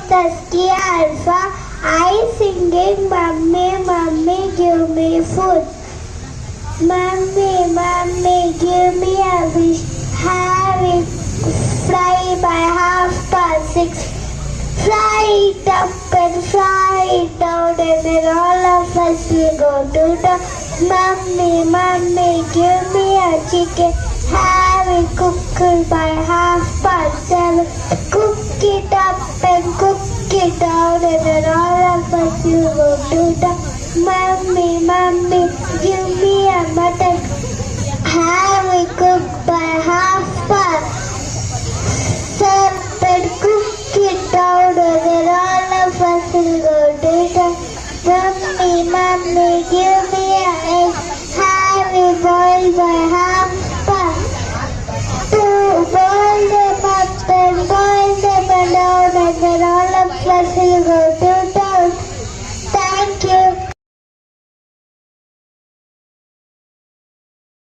thirsty alpha. I singing, Mummy, Mummy, give me food. Mummy, Mummy, give me a wish. Have it fly by 6:30. Fly it up and fly it down, and then all of us will go to the Mummy, Mummy, give me a chicken. Have it cooked by 7:30. Cook it up and cook it down, and then all of us will go to the Mummy, Mummy, give me a mutton. Have it cooked by 7:30. Cook it down, and then all of us will go to the Mummy, Mummy, give me a egg. Have it boiled by 7:30. To boil them up and boil them down, and then all of us will go to